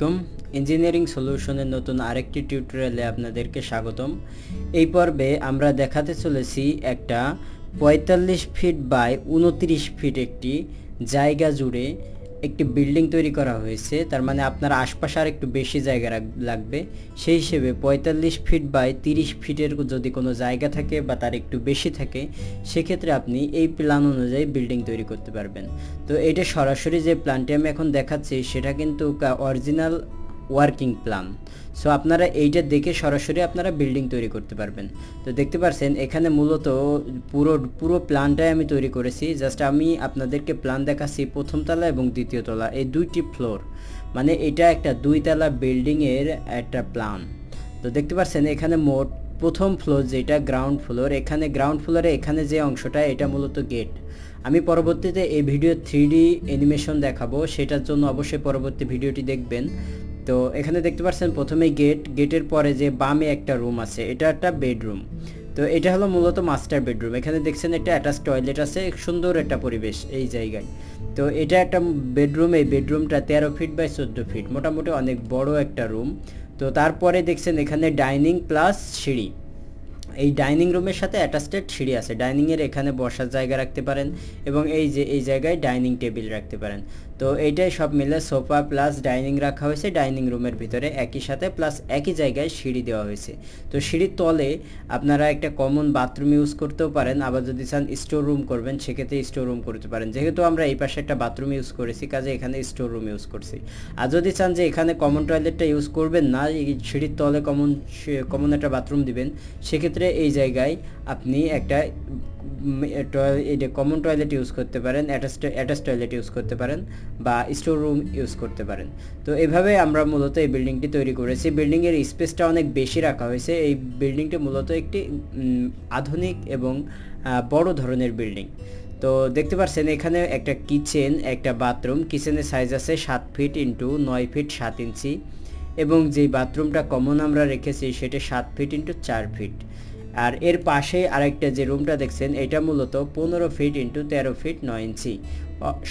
আলাইকুম। ইঞ্জিনিয়ারিং সলিউশনের নতুন আরেকটি টিউটোরিয়ালে আপনাদেরকে স্বাগতম। এই পর্বে আমরা দেখাতে চলেছি একটা ৪৫ ফিট বাই ২৯ ফিট একটি জায়গা জুড়ে একটি বিল্ডিং তৈরি করা হয়েছে। তার মানে আপনার আশপাশে আর একটু বেশি জায়গা লাগবে। সেই হিসেবে ৪৫ ফিট বাই ৩০ ফিটের যদি কোনো জায়গা থাকে বা তার একটু বেশি থাকে, সেক্ষেত্রে আপনি এই প্ল্যান অনুযায়ী বিল্ডিং তৈরি করতে পারবেন। তো এটা সরাসরি যে প্ল্যানটি আমি এখন দেখাচ্ছি সেটা কিন্তু অরিজিনাল ওয়ার্কিং প্ল্যান। সো আপনারা এইটা দেখে সরাসরি আপনারা বিল্ডিং তৈরি করতে পারবেন। তো দেখতে পাচ্ছেন এখানে মূলত পুরো প্ল্যানটাই আমি তৈরি করেছি। জাস্ট আমি আপনাদেরকে প্ল্যান দেখাচ্ছি প্রথম তলা এবং দ্বিতীয় তলা, এই দুইটি ফ্লোর, মানে এটা একটা ২ তলা বিল্ডিংয়ের একটা প্ল্যান। তো দেখতে পাচ্ছেন এখানে মোট প্রথম ফ্লোর যেটা গ্রাউন্ড ফ্লোর, এখানে গ্রাউন্ড ফ্লোরে এখানে যে অংশটা এটা মূলত গেট। আমি পরবর্তীতে এই ভিডিও 3D অ্যানিমেশন দেখাবো, সেটার জন্য অবশ্যই পরবর্তী ভিডিওটি দেখবেন। তো এখানে দেখতে পাচ্ছেন প্রথমেই গেটের পরে যে বামে একটা রুম আছে, এটা একটা বেডরুম। তো এটা হলো মূলত মাস্টার বেডরুম। এখানে দেখছেন একটা অ্যাটাচ টয়লেট আছে, সুন্দর একটা পরিবেশ এই জায়গায়। তো এটা একটা বেডরুম, এই বেডরুমটা 13 ফিট বাই 14 ফিট, মোটামুটি অনেক বড় একটা রুম। তো তারপরে দেখছেন এখানে ডাইনিং প্লাস সিঁড়ি, এই ডাইনিং রুমের সাথে অ্যাটাচড সিঁড়ি আছে। ডাইনিংয়ের এখানে বসার জায়গা রাখতে পারেন এবং এই যে এই জায়গায় ডাইনিং টেবিল রাখতে পারেন। তো এইটাই সব মিলে সোফা প্লাস ডাইনিং রাখা হয়েছে ডাইনিং রুমের ভিতরে একই সাথে, প্লাস একই জায়গায় সিঁড়ি দেওয়া হয়েছে। তো সিঁড়ির তলে আপনারা একটা কমন বাথরুম ইউজ করতেও পারেন, আবার যদি চান স্টোর রুম করবেন সেক্ষেত্রে স্টোর রুম করতে পারেন। যেহেতু আমরা এই পাশে একটা বাথরুম ইউজ করেছি, কাজে এখানে স্টোর রুম ইউজ করছি। আর যদি চান যে এখানে কমন টয়লেটটা ইউজ করবেন না, এই সিঁড়ির তলে কমন একটা বাথরুম দিবেন, সেক্ষেত্রে এই জায়গায় আপনি একটা কমন টয়লেট ইউজ করতে পারেন, অ্যাটাচ টয়লেট ইউজ করতে পারেন বা স্টোর রুম ইউজ করতে পারেন। তো এভাবে আমরা মূলত এই বিল্ডিংটি তৈরি করেছি। বিল্ডিংয়ের স্পেসটা অনেক বেশি রাখা হয়েছে। এই বিল্ডিংটি মূলত একটি আধুনিক এবং বড় ধরনের বিল্ডিং। তো দেখতে পাচ্ছেন এখানে একটা কিচেন, একটা বাথরুম। কিচেনের সাইজ আছে 7 ফিট ইন্টু 9 ফিট 7 ইঞ্চি, এবং যেই বাথরুমটা কমন আমরা রেখেছি সেটা 7 ফিট ইন্টু 4 ফিট। আর এর পাশে আরেকটা যে রুমটা দেখছেন এটা মূলত 15 ফিট ইন্টু 13 ফিট 9 ইঞ্চি।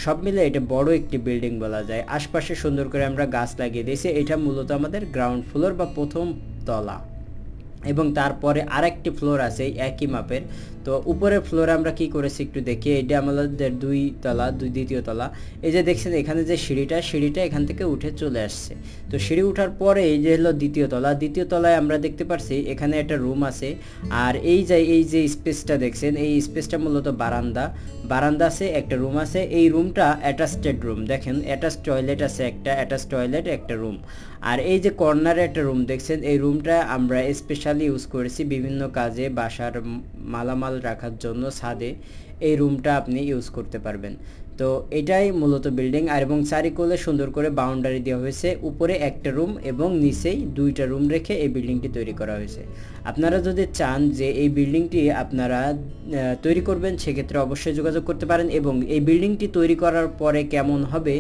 সব মিলে এটা বড় একটি বিল্ডিং বলা যায়। আশপাশে সুন্দর করে আমরা গাছ লাগিয়ে দিয়েছি। এটা মূলত আমাদের গ্রাউন্ড ফ্লোর বা প্রথম তলা, এবং তারপরে আরেকটি ফ্লোর আছে একই মাপের। তো উপরের ফ্লোরে আমরা কি করেছি একটু দেখি। এটা আমাদের দ্বিতীয় তলা। এই যে দেখছেন এখানে যে সিঁড়িটা এখান থেকে উঠে চলে আসছে। তো সিঁড়ি উঠার পরে এই যে হলো দ্বিতীয় তলায় আমরা দেখতে পাচ্ছি এখানে একটা রুম আছে। আর এই যে স্পেসটা দেখছেন, এই স্পেসটা মূলত বারান্দা আছে, একটা রুম আছে। এই রুমটা অ্যাটাচড রুম, দেখেন অ্যাটাচ টয়লেট আছে, একটা রুম। আর এই যে কর্নারে একটা রুম দেখছেন, এই রুমটা আমরা স্পেশালি ইউজ করেছি বিভিন্ন কাজে, বাসার মালামাল রাখার জন্য। ছাদে এই রুমটা আপনি ইউজ করতে পারবেন। তো এটাই মূলত বিল্ডিং। আর এবং চারিকোলে সুন্দর করে বাউন্ডারি দেওয়া হয়েছে। উপরে একটা রুম এবং নিচেই 2টা রুম রেখে এই বিল্ডিংটি তৈরি করা হয়েছে। আপনারা যদি চান যে এই বিল্ডিংটি আপনারা তৈরি করবেন, সেক্ষেত্রে অবশ্যই যোগাযোগ করতে পারেন। এবং এই বিল্ডিংটি তৈরি করার পরে কেমন হবে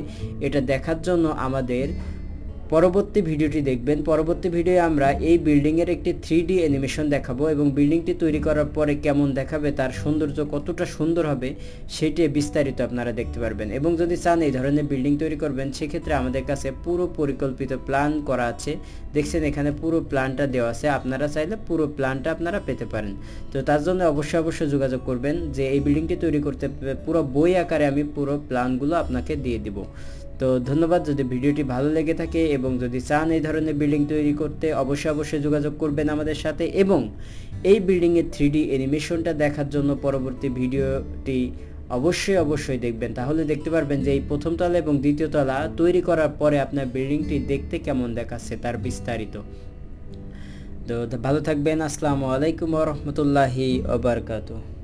এটা দেখার জন্য আমাদের পরবর্তী ভিডিওটি দেখবেন। পরবর্তী ভিডিওয়ে আমরা এই বিল্ডিংয়ের একটি 3D অ্যানিমেশন দেখাবো, এবং বিল্ডিংটি তৈরি করার পরে কেমন দেখাবে, তার সৌন্দর্য কতটা সুন্দর হবে সেটি বিস্তারিত আপনারা দেখতে পারবেন। এবং যদি চান এই ধরনের বিল্ডিং তৈরি করবেন, সেক্ষেত্রে আমাদের কাছে পুরো পরিকল্পিত প্ল্যান করা আছে। দেখছেন এখানে পুরো প্ল্যানটা দেওয়া আছে, আপনারা চাইলে পুরো প্ল্যানটা আপনারা পেতে পারেন। তো তার জন্য অবশ্যই যোগাযোগ করবেন। যে এই বিল্ডিংটি তৈরি করতে পুরো বই আকারে আমি পুরো প্ল্যানগুলো আপনাকে দিয়ে দিব। তো ধন্যবাদ। যদি ভিডিওটি ভালো লেগে থাকে এবং যদি চান এই ধরনের বিল্ডিং তৈরি করতে, অবশ্যই যোগাযোগ করবেন আমাদের সাথে। এবং এই বিল্ডিংয়ের 3D অ্যানিমেশনটা দেখার জন্য পরবর্তী ভিডিওটি অবশ্যই দেখবেন। তাহলে দেখতে পারবেন যে এই প্রথম তলা এবং দ্বিতীয় তলা তৈরি করার পরে আপনার বিল্ডিংটি দেখতে কেমন দেখাচ্ছে তার বিস্তারিত। তো ভালো থাকবেন। আসসালামু আলাইকুম ওয়া রাহমাতুল্লাহি ওয়া বারাকাতুহু।